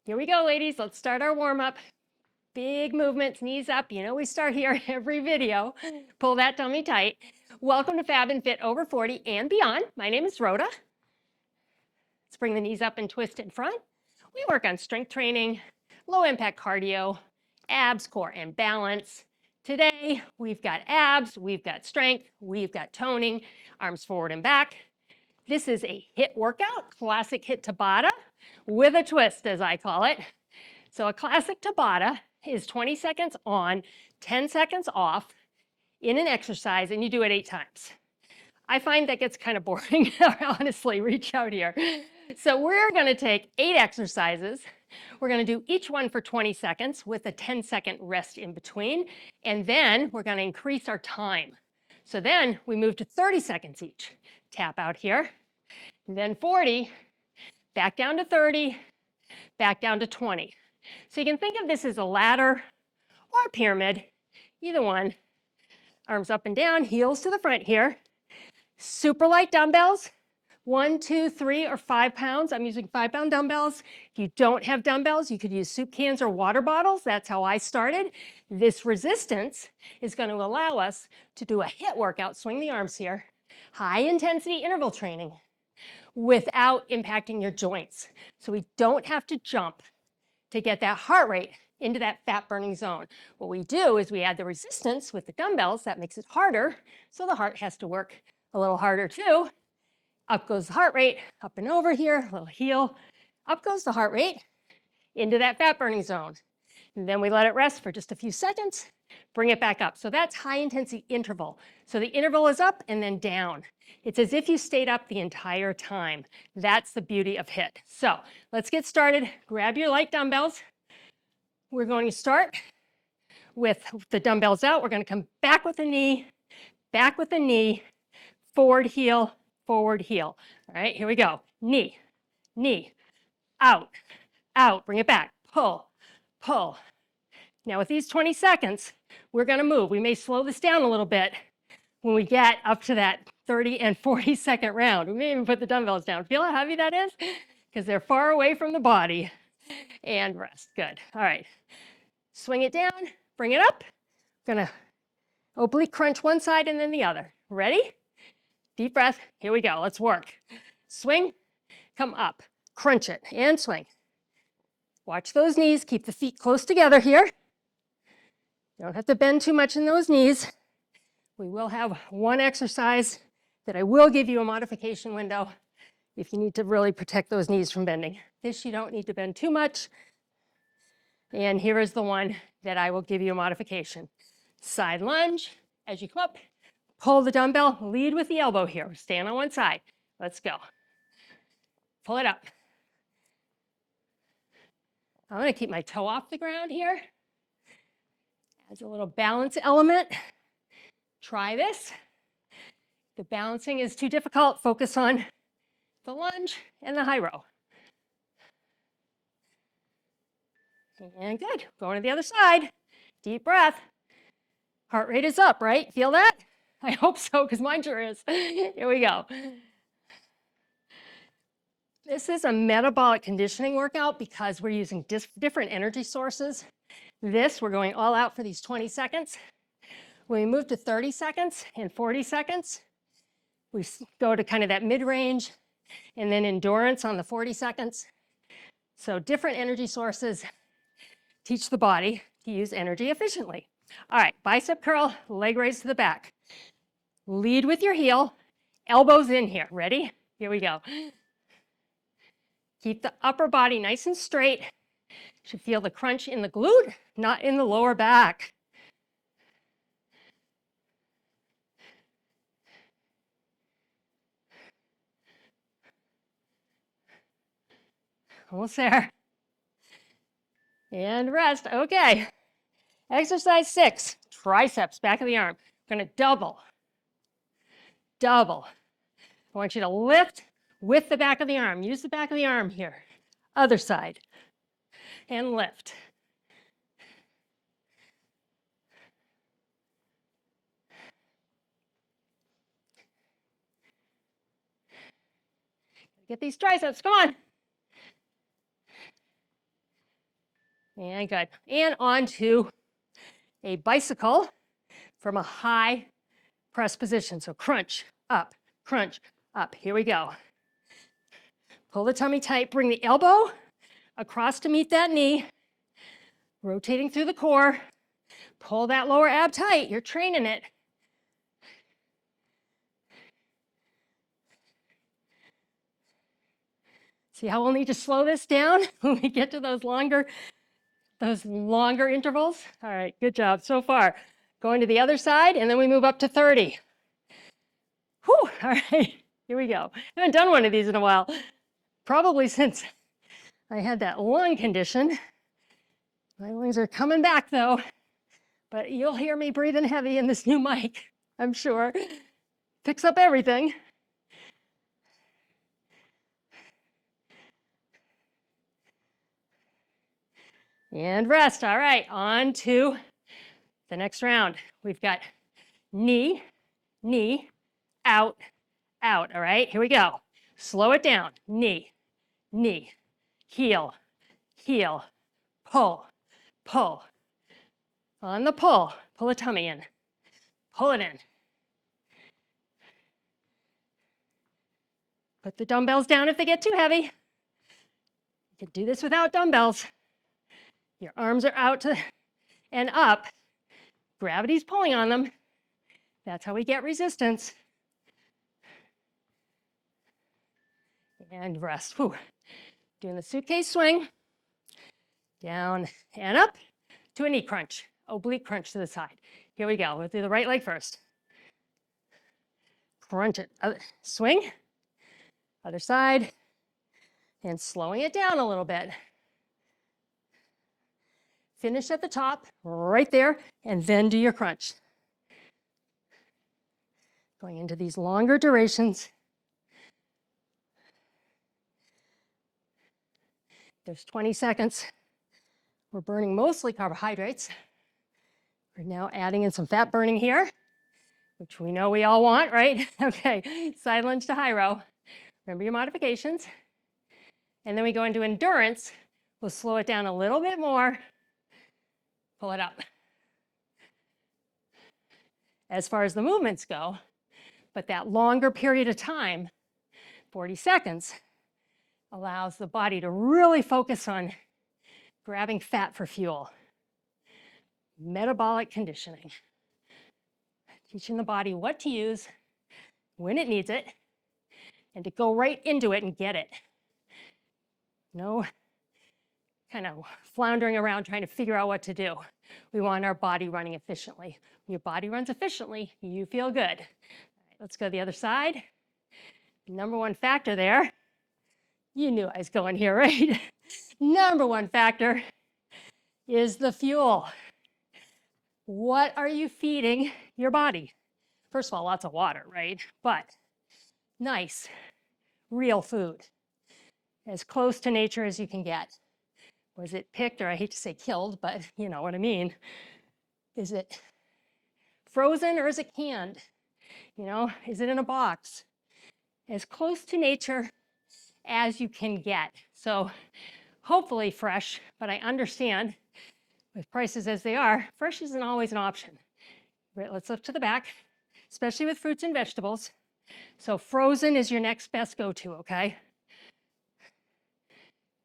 Here we go, ladies. Let's start our warm-up. Big movements, knees up. You know we start here every video. Pull that tummy tight. Welcome to Fab and Fit Over 40 and beyond. My name is Rhoda. Let's bring the knees up and twist in front. We work on strength training, low-impact cardio, abs, core, and balance. Today, we've got abs, we've got strength, we've got toning, arms forward and back. This is a HIIT workout, classic HIIT Tabata with a twist, as I call it. So a classic Tabata is 20 seconds on, 10 seconds off in an exercise, and you do it 8 times. I find that gets kind of boring, honestly, reach out here. So we're gonna take 8 exercises. We're gonna do each one for 20 seconds with a 10-second rest in between, and then we're gonna increase our time. So then we move to 30 seconds each. Tap out here, and then 40, back down to 30, back down to 20. So you can think of this as a ladder or a pyramid, either one. Arms up and down, heels to the front here. Super light dumbbells, 1, 2, 3, or 5 pounds. I'm using 5-pound dumbbells. If you don't have dumbbells, you could use soup cans or water bottles. That's how I started. This resistance is going to allow us to do a HIIT workout, swing the arms here, high intensity interval training without impacting your joints. So we don't have to jump to get that heart rate into that fat burning zone. What we do is we add the resistance with the dumbbells. That makes it harder, so the heart has to work a little harder too. Up goes the heart rate, up and over here, a little heel. Up goes the heart rate into that fat burning zone. And then we let it rest for just a few seconds, bring it back up. So that's high intensity interval. So the interval is up and then down. It's as if you stayed up the entire time. That's the beauty of HIIT. So let's get started. Grab your light dumbbells. We're going to start with the dumbbells out. We're going to come back with a knee, forward heel, forward heel. All right, here we go. Knee, knee, out, out, bring it back, pull, pull. Now with these 20 seconds, we're gonna move. We may slow this down a little bit when we get up to that 30 and 40 second round. We may even put the dumbbells down. Feel how heavy that is? Because they're far away from the body. And rest, good. All right, swing it down, bring it up. Gonna oblique crunch one side and then the other. Ready? Deep breath, here we go, let's work. Swing, come up, crunch it, and swing. Watch those knees, keep the feet close together here. You don't have to bend too much in those knees. We will have one exercise that I will give you a modification window if you need to really protect those knees from bending. This you don't need to bend too much. And here is the one that I will give you a modification. Side lunge, as you come up, pull the dumbbell, lead with the elbow here. Stand on one side. Let's go. Pull it up. I'm going to keep my toe off the ground here. Adds a little balance element. Try this. If the balancing is too difficult, focus on the lunge and the high row. And good. Going to the other side. Deep breath. Heart rate is up, right? Feel that? I hope so, because mine sure is. Here we go. This is a metabolic conditioning workout because we're using different energy sources. This, we're going all out for these 20 seconds. When we move to 30 seconds and 40 seconds, we go to kind of that mid-range and then endurance on the 40 seconds. So different energy sources teach the body to use energy efficiently. All right, bicep curl, leg raise to the back. Lead with your heel, elbows in here. Ready? Here we go. Keep the upper body nice and straight. You should feel the crunch in the glute, not in the lower back. Almost there. And rest. Okay. Exercise 6, triceps, back of the arm. We're going to double. Double. I want you to lift with the back of the arm. Use the back of the arm here. Other side. And lift. Get these triceps, come on. And good. And on to a bicycle from a high press position. So crunch, up, crunch, up. Here we go. Pull the tummy tight, bring the elbow across to meet that knee, rotating through the core. Pull that lower ab tight, you're training it. See how we'll need to slow this down when we get to those longer intervals? All right, good job so far. Going to the other side, and then we move up to 30. Whew, all right, here we go. I haven't done one of these in a while. Probably since I had that lung condition. My lungs are coming back though, but you'll hear me breathing heavy in this new mic, I'm sure. Picks up everything. And rest. All right, on to the next round. We've got knee, knee, out, out. All right, here we go. Slow it down. Knee, knee, heel, heel, pull, pull. On the pull the tummy in. Pull it in. Put the dumbbells down if they get too heavy. You can do this without dumbbells. Your arms are out and up. Gravity's pulling on them. That's how we get resistance. And rest. Whew. Doing the suitcase swing. Down and up to a knee crunch. Oblique crunch to the side. Here we go. We'll do the right leg first. Crunch it. Swing. Other side. And slowing it down a little bit. Finish at the top, right there, and then do your crunch. Going into these longer durations. There's 20 seconds. We're burning mostly carbohydrates. We're now adding in some fat burning here, which we know we all want, right? Okay, side lunge to high row. Remember your modifications. And then we go into endurance. We'll slow it down a little bit more. Pull it up. As far as the movements go, but that longer period of time, 40 seconds, allows the body to really focus on grabbing fat for fuel. Metabolic conditioning. Teaching the body what to use, when it needs it, and to go right into it and get it. No kind of floundering around trying to figure out what to do. We want our body running efficiently. When your body runs efficiently, you feel good. All right, let's go to the other side. Number one factor there, you knew I was going here, right? Number one factor is the fuel. What are you feeding your body? First of all, lots of water, right? But nice, real food. As close to nature as you can get. Was it picked, or I hate to say killed, but you know what I mean. Is it frozen or is it canned? You know, is it in a box? As close to nature as you can get. So hopefully fresh, but I understand with prices as they are, fresh isn't always an option. Right, let's look to the back, especially with fruits and vegetables. So frozen is your next best go-to, okay?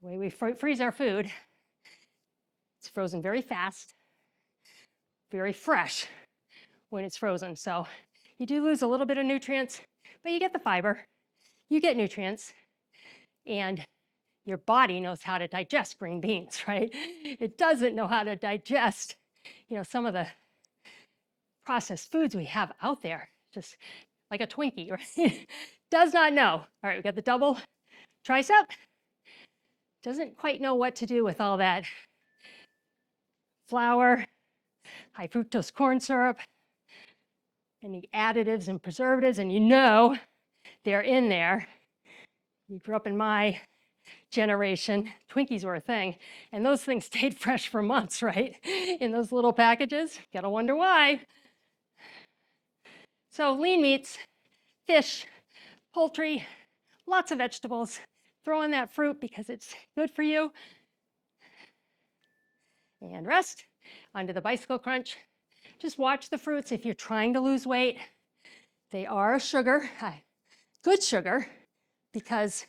The way we freeze our food, it's frozen very fast, very fresh when it's frozen. So you do lose a little bit of nutrients, but you get the fiber, you get nutrients, and your body knows how to digest green beans, right? It doesn't know how to digest, you know, some of the processed foods we have out there, just like a Twinkie, right? Does not know. All right, we got the double tricep. Doesn't quite know what to do with all that flour, high fructose corn syrup, any additives and preservatives, and you know they're in there. You grew up in my generation, Twinkies were a thing, and those things stayed fresh for months, right? In those little packages. Gotta wonder why. So lean meats, fish, poultry, lots of vegetables. Throw in that fruit because it's good for you. and rest. Onto the bicycle crunch. Just watch the fruits. If you're trying to lose weight, they are a sugar, good sugar, because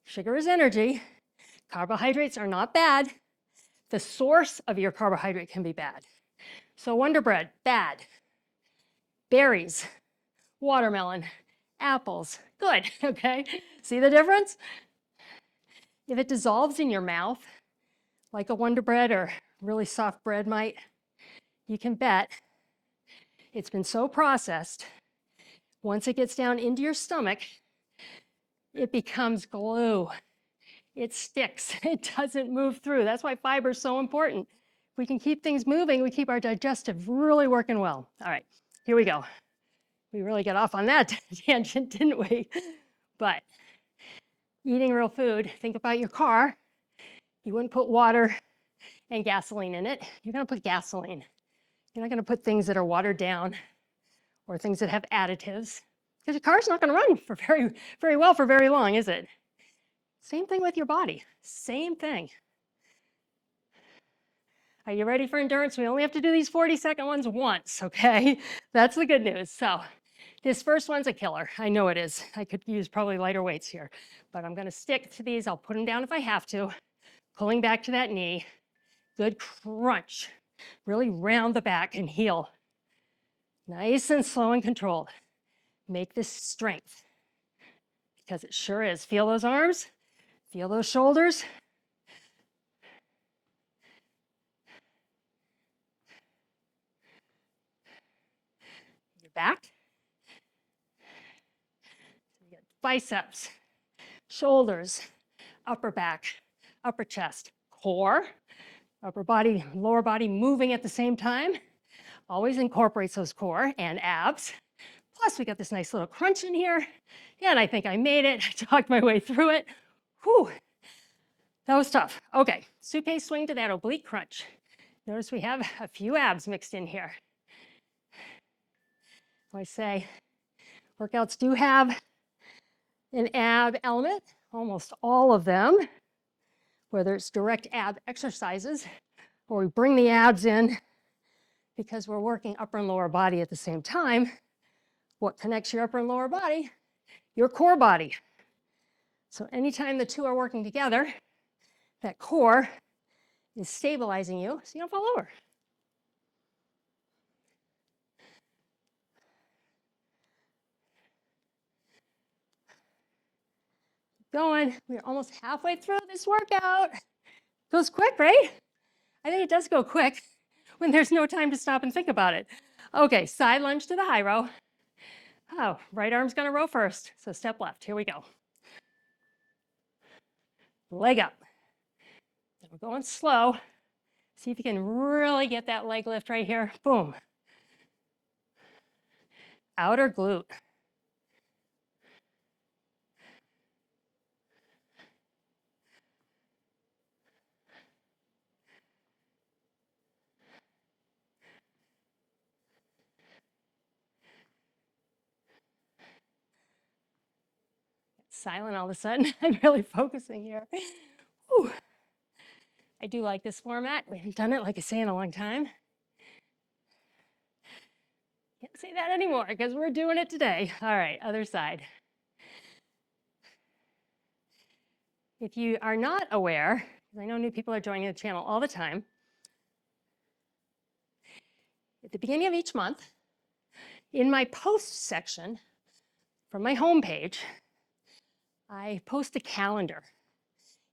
sugar is energy. Carbohydrates are not bad. The source of your carbohydrate can be bad. So Wonder Bread, bad. Berries, watermelon, apples, good, okay? See the difference? If it dissolves in your mouth, like a Wonder Bread or really soft bread might, you can bet it's been so processed, once it gets down into your stomach, it becomes glue. It sticks. It doesn't move through. That's why fiber is so important. If we can keep things moving, we keep our digestive really working well. All right, here we go. We really got off on that tangent, didn't we? But eating real food, think about your car. You wouldn't put water and gasoline in it. You're going to put gasoline. You're not going to put things that are watered down or things that have additives, because your car's not going to run for very well for very long, is it? Same thing with your body. Same thing. Are you ready for endurance? We only have to do these 40-second ones once, okay? That's the good news. So this first one's a killer. I know it is. I could use probably lighter weights here, but I'm going to stick to these. I'll put them down if I have to. Pulling back to that knee. Good crunch. Really round the back and heel. Nice and slow and controlled. Make this strength, because it sure is. Feel those arms. Feel those shoulders. Your back. You get biceps, shoulders, upper back, upper chest, core, upper body, lower body moving at the same time. Always incorporates those core and abs. Plus, we got this nice little crunch in here. Yeah, and I think I made it. I talked my way through it. Whew. That was tough. Okay, suitcase swing to that oblique crunch. Notice we have a few abs mixed in here. I say workouts do have an ab element, almost all of them, whether it's direct ab exercises or we bring the abs in because we're working upper and lower body at the same time. What connects your upper and lower body? Your core body. So anytime the two are working together, that core is stabilizing you so you don't fall over. Going. We're almost halfway through this workout. Goes quick, right? I think it does go quick when there's no time to stop and think about it. Okay, side lunge to the high row. Oh, right arm's gonna row first. So step left, here we go. Leg up. Then we're going slow. See if you can really get that leg lift right here. Boom. Outer glute. Silent all of a sudden. I'm really focusing here. Whew. I do like this format. We haven't done it, like I say, in a long time. Can't say that anymore because we're doing it today. All right, other side. If you are not aware, because I know new people are joining the channel all the time, at the beginning of each month, in my post section from my homepage, I post a calendar.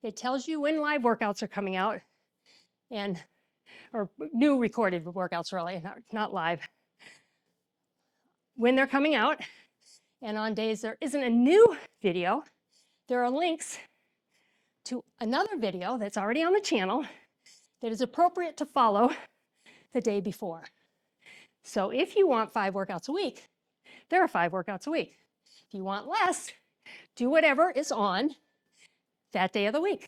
It tells you when live workouts are coming out or new recorded workouts really, not live, when they're coming out. And on days there isn't a new video, there are links to another video that's already on the channel that is appropriate to follow the day before. So if you want 5 workouts a week, there are 5 workouts a week. If you want less, do whatever is on that day of the week,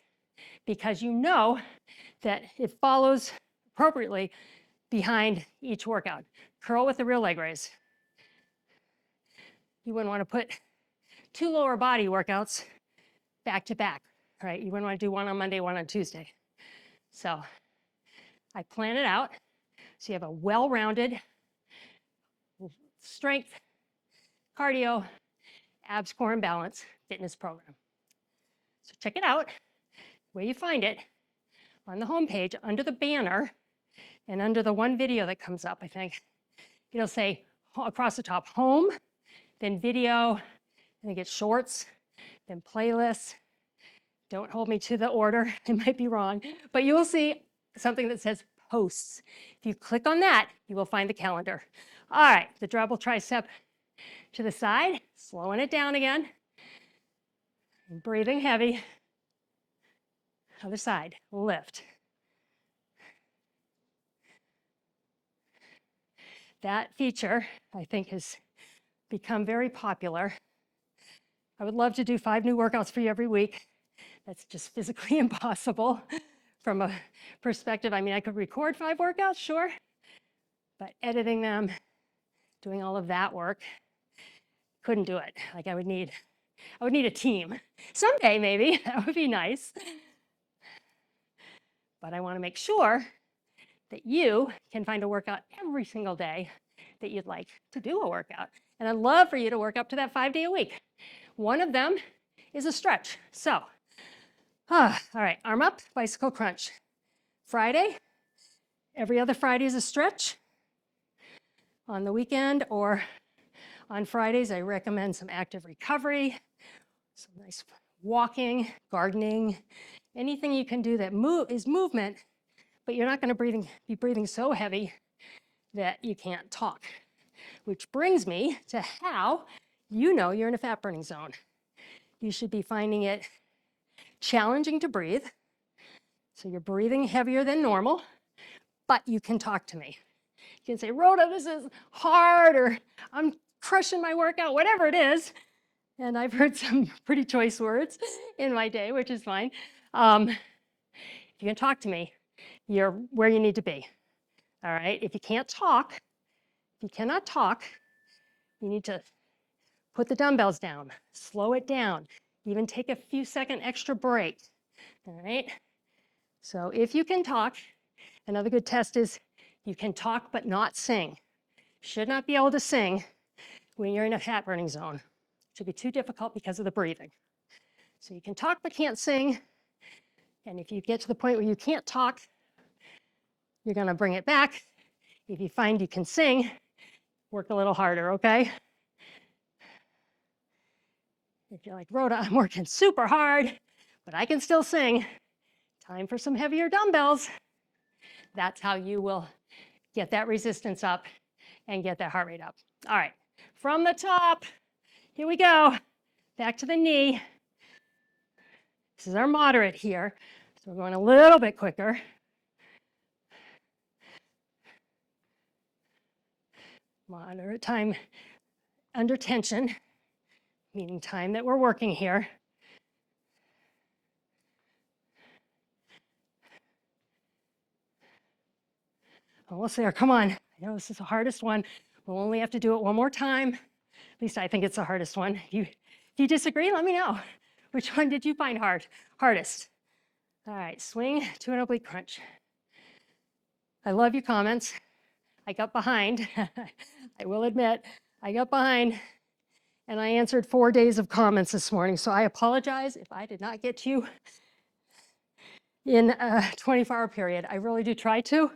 because you know that it follows appropriately behind each workout. Curl with the real leg raise. You wouldn't want to put 2 lower body workouts back to back, right? You wouldn't want to do one on Monday, one on Tuesday. So I plan it out so you have a well-rounded strength, cardio, abs, core, and balance fitness program. So check it out where you find it on the homepage under the banner and under the one video that comes up, I think. It'll say across the top, home, then video, and it gets shorts, then playlists. Don't hold me to the order, it might be wrong, but you will see something that says posts. If you click on that, you will find the calendar. All right, the double tricep to the side, slowing it down again, and breathing heavy. Other side, lift. That feature, I think, has become very popular. I would love to do 5 new workouts for you every week. That's just physically impossible from a perspective. I mean, I could record 5 workouts, sure, but editing them, doing all of that work, couldn't do it. Like I would need a team. Someday, maybe, that would be nice. But I want to make sure that you can find a workout every single day that you'd like to do a workout. And I'd love for you to work up to that 5 day a week. One of them is a stretch. So, all right, arm up, bicycle crunch. Friday, every other Friday is a stretch. On the weekend or on Fridays, I recommend some active recovery, some nice walking, gardening, anything you can do that is movement, but you're not going to be breathing so heavy that you can't talk. Which brings me to how you know you're in a fat burning zone. You should be finding it challenging to breathe. So you're breathing heavier than normal, but you can talk to me. You can say, Rhoda, this is hard, or I'm crushing my workout, whatever it is. And I've heard some pretty choice words in my day, which is fine. If you can talk to me, you're where you need to be. All right, if you can't talk, if you cannot talk, you need to put the dumbbells down, slow it down, even take a few second extra break. All right, so if you can talk, another good test is you can talk but not sing. Should not be able to sing when you're in a fat burning zone. It should be too difficult because of the breathing. So you can talk but can't sing. And if you get to the point where you can't talk, you're going to bring it back. If you find you can sing, work a little harder, okay? If you're like, Rhoda, I'm working super hard, but I can still sing, time for some heavier dumbbells. That's how you will get that resistance up and get that heart rate up. All right, from the top, here we go. Back to the knee. This is our moderate here. So we're going a little bit quicker. Moderate time under tension, meaning time that we're working here. Almost there, come on. I know this is the hardest one. We'll only have to do it one more time. At least I think it's the hardest one. If you disagree, let me know. Which one did you find hardest? All right, swing to an oblique crunch. I love your comments. I got behind. I will admit, I got behind and I answered 4 days of comments this morning. So I apologize if I did not get to you in a 24-hour period. I really do try to.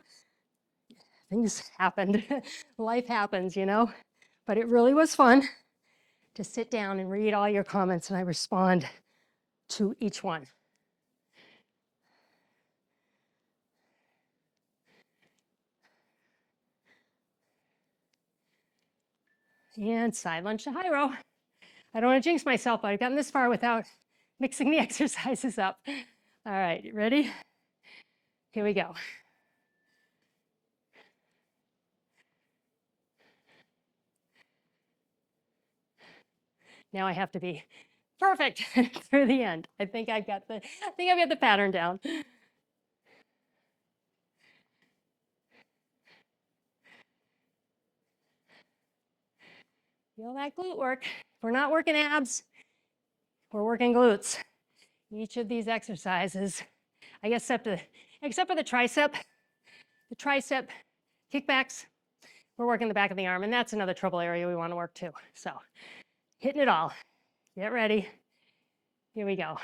Things happened. Life happens, you know. But it really was fun to sit down and read all your comments, and I respond to each one. And side lunge to high row. I don't want to jinx myself, but I've gotten this far without mixing the exercises up. All right, ready? Here we go. Now I have to be perfect through the end. I think I've got the pattern down. Feel that glute work. If we're not working abs, we're working glutes. Each of these exercises, I guess except for the tricep, the tricep kickbacks, we're working the back of the arm, and that's another trouble area we want to work too. So hitting it all. Get ready. Here we go.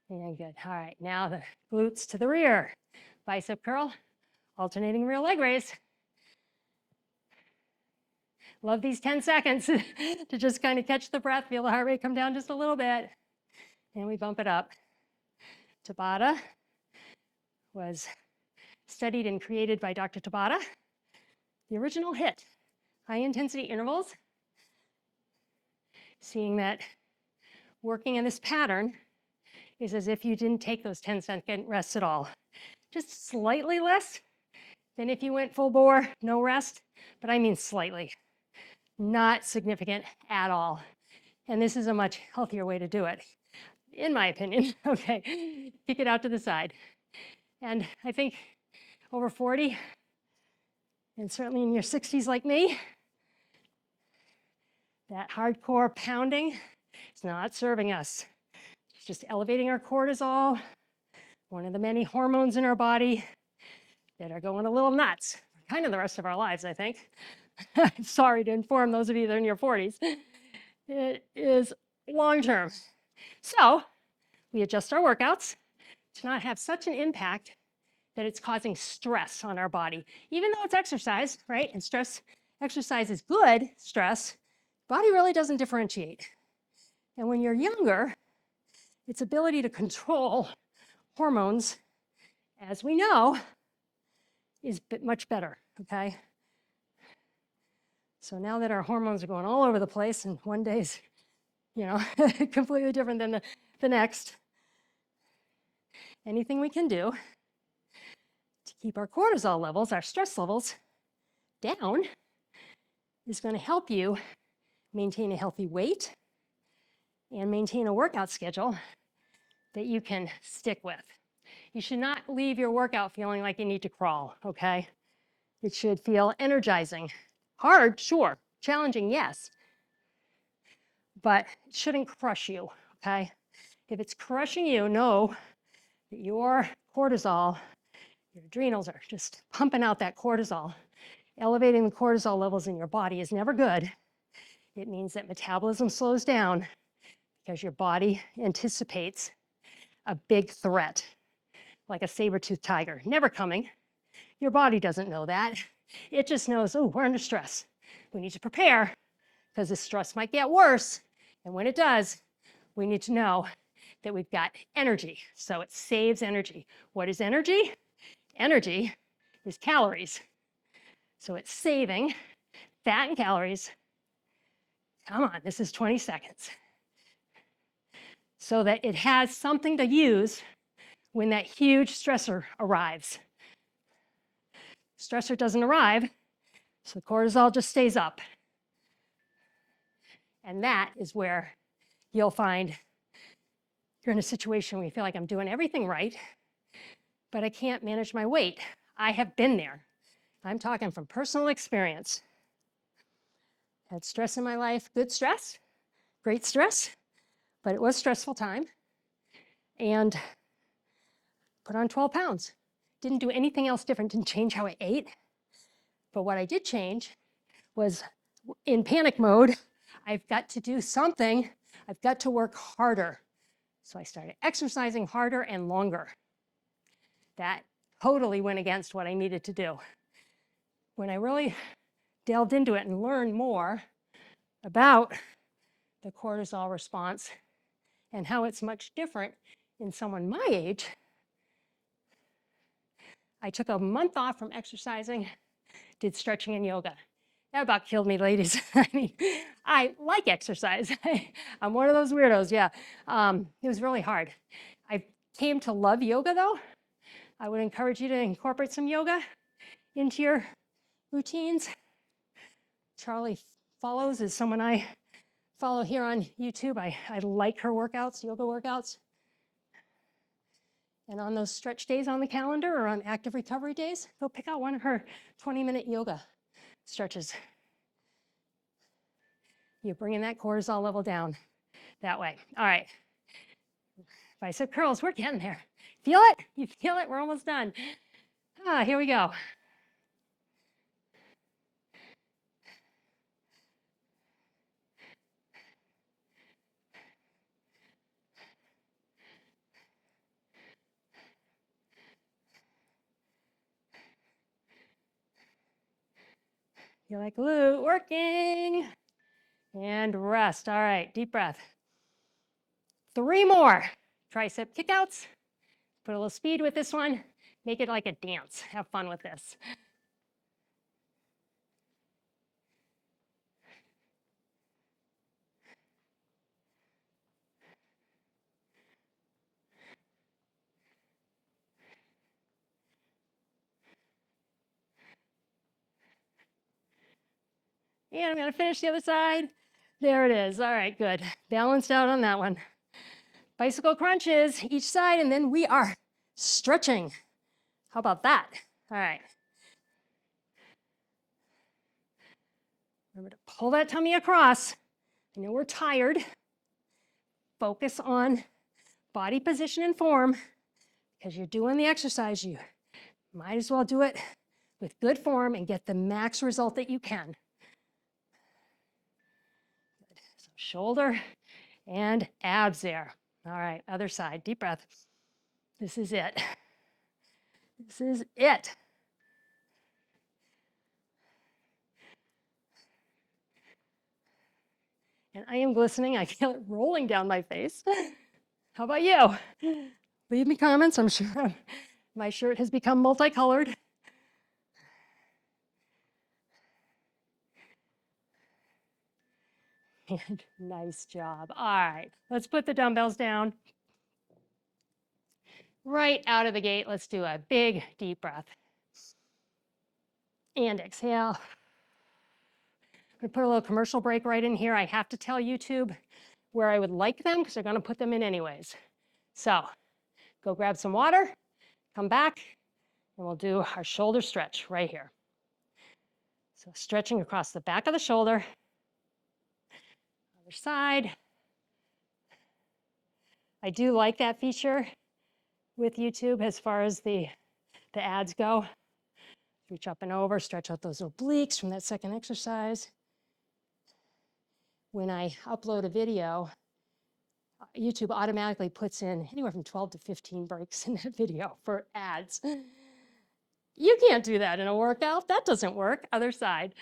Yeah, good. All right, now the glutes to the rear. Bicep curl, alternating rear leg raise. Love these 10 seconds to just kind of catch the breath, feel the heart rate come down just a little bit, and we bump it up. Tabata was studied and created by Dr. Tabata. The original HIIT, high intensity intervals. Seeing that working in this pattern is as if you didn't take those 10-second rests at all. Just slightly less than if you went full bore, no rest, but I mean slightly. Not significant at all. And this is a much healthier way to do it, in my opinion. Okay, kick it out to the side. And I think over 40, and certainly in your 60s like me, that hardcore pounding is not serving us. It's just elevating our cortisol, one of the many hormones in our body that are going a little nuts, kind of the rest of our lives, I think. Sorry to inform those of you that are in your 40s. It is long-term. So we adjust our workouts to not have such an impact that it's causing stress on our body. Even though it's exercise, right? And exercise is good stress, body really doesn't differentiate. And when you're younger, its ability to control hormones, as we know, is much better, okay? So now that our hormones are going all over the place and one day's, completely different than the next, anything we can do to keep our cortisol levels, our stress levels down is going to help you maintain a healthy weight and maintain a workout schedule that you can stick with. You should not leave your workout feeling like you need to crawl, okay? It should feel energizing. Hard, sure. Challenging, yes. But it shouldn't crush you, okay? If it's crushing you, know that your cortisol, your adrenals are just pumping out that cortisol. Elevating the cortisol levels in your body is never good. It means that metabolism slows down because your body anticipates a big threat, like a saber-toothed tiger, never coming. Your body doesn't know that. It just knows, oh, we're under stress. We need to prepare because the stress might get worse. And when it does, we need to know that we've got energy. So it saves energy. What is energy? Energy is calories. So it's saving fat and calories. Come on, this is 20 seconds. So that it has something to use when that huge stressor arrives. Stressor doesn't arrive, so the cortisol just stays up. And that is where you'll find you're in a situation where you feel like I'm doing everything right, but I can't manage my weight. I have been there. I'm talking from personal experience. Had stress in my life, good stress, great stress, but it was a stressful time. And put on 12 pounds. Didn't do anything else different, didn't change how I ate. But what I did change was in panic mode, I've got to do something. I've got to work harder. So I started exercising harder and longer. That totally went against what I needed to do. When I really delved into it and learned more about the cortisol response and how it's much different in someone my age, I took a month off from exercising, did stretching and yoga. That about killed me, ladies. I mean, I like exercise. I'm one of those weirdos, yeah. It was really hard. I came to love yoga, though. I would encourage you to incorporate some yoga. into your routines. Charlie Follows is someone I follow here on YouTube. I like her workouts, yoga workouts. And on those stretch days on the calendar or on active recovery days, go pick out one of her 20-minute yoga stretches. You're bringing that cortisol level down that way. All right. Bicep curls, we're getting there. Feel it? You feel it? We're almost done. Here we go. Feel like glute working. And rest. All right, deep breath. 3 more tricep kickouts. Put a little speed with this one. Make it like a dance. Have fun with this. And I'm going to finish the other side. There it is. All right, good. Balanced out on that one. Bicycle crunches each side, and then we are stretching. How about that? All right. Remember to pull that tummy across. I know we're tired. Focus on body position and form because you're doing the exercise. You might as well do it with good form and get the max result that you can. Good. So shoulder and abs there. All right, other side. Deep breath. This is it. This is it. And I am glistening. I feel it rolling down my face. How about you? Leave me comments. I'm sure my shirt has become multicolored. And nice job. All right, let's put the dumbbells down. Right out of the gate, let's do a big, deep breath. And exhale. I'm going to put a little commercial break right in here. I have to tell YouTube where I would like them because they're going to put them in anyways. So go grab some water, come back, and we'll do our shoulder stretch right here. So stretching across the back of the shoulder. Other side. I do like that feature with YouTube as far as the ads go. Reach up and over, stretch out those obliques from that second exercise. When I upload a video, YouTube automatically puts in anywhere from 12 to 15 breaks in that video for ads. You can't do that in a workout. That doesn't work. Other side.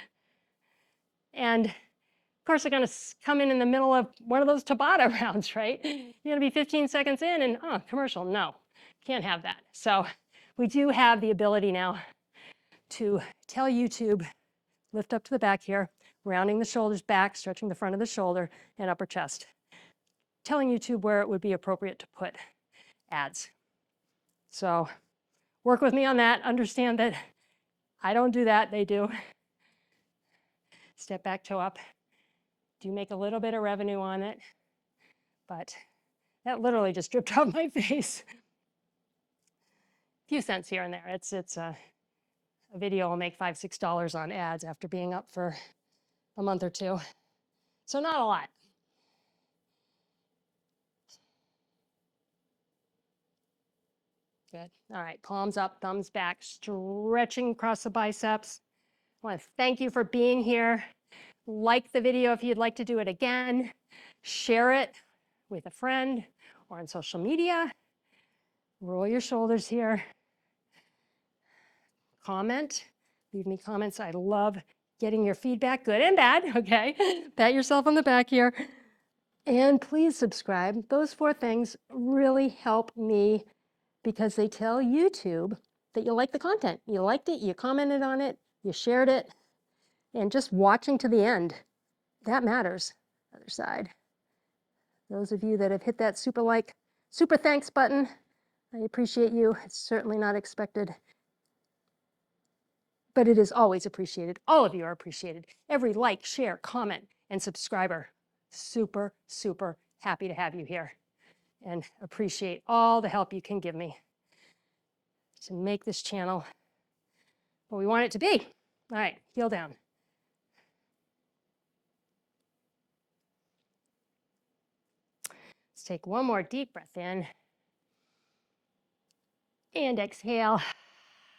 And of course, they're going to come in the middle of one of those Tabata rounds, right? You're going to be 15 seconds in and, commercial. No, can't have that. So we do have the ability now to tell YouTube, lift up to the back here, rounding the shoulders back, stretching the front of the shoulder and upper chest. Telling YouTube where it would be appropriate to put ads. So work with me on that. Understand that I don't do that, they do. Step back, toe up. Do make a little bit of revenue on it, but that literally just dripped off my face. A few cents here and there. It's a video will make $5, $6 on ads after being up for a month or two. So not a lot. Good. All right, palms up, thumbs back, stretching across the biceps. I want to thank you for being here. Like the video if you'd like to do it again. Share it with a friend or on social media. Roll your shoulders here. Comment. Leave me comments. I love getting your feedback, good and bad, okay? Pat yourself on the back here. And please subscribe. Those 4 things really help me because they tell YouTube that you like the content. You liked it, you commented on it, you shared it, and just watching to the end, that matters. Other side. Those of you that have hit that super thanks button, I appreciate you. It's certainly not expected. but it is always appreciated. All of you are appreciated. Every like, share, comment, and subscriber. Super, super happy to have you here and appreciate all the help you can give me to make this channel what we want it to be. All right, heel down. Let's take one more deep breath in and exhale.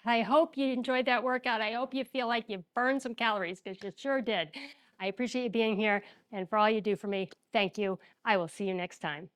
I hope you enjoyed that workout. I hope you feel like you burned some calories, because you sure did. I appreciate you being here, and for all you do for me, thank you. I will see you next time.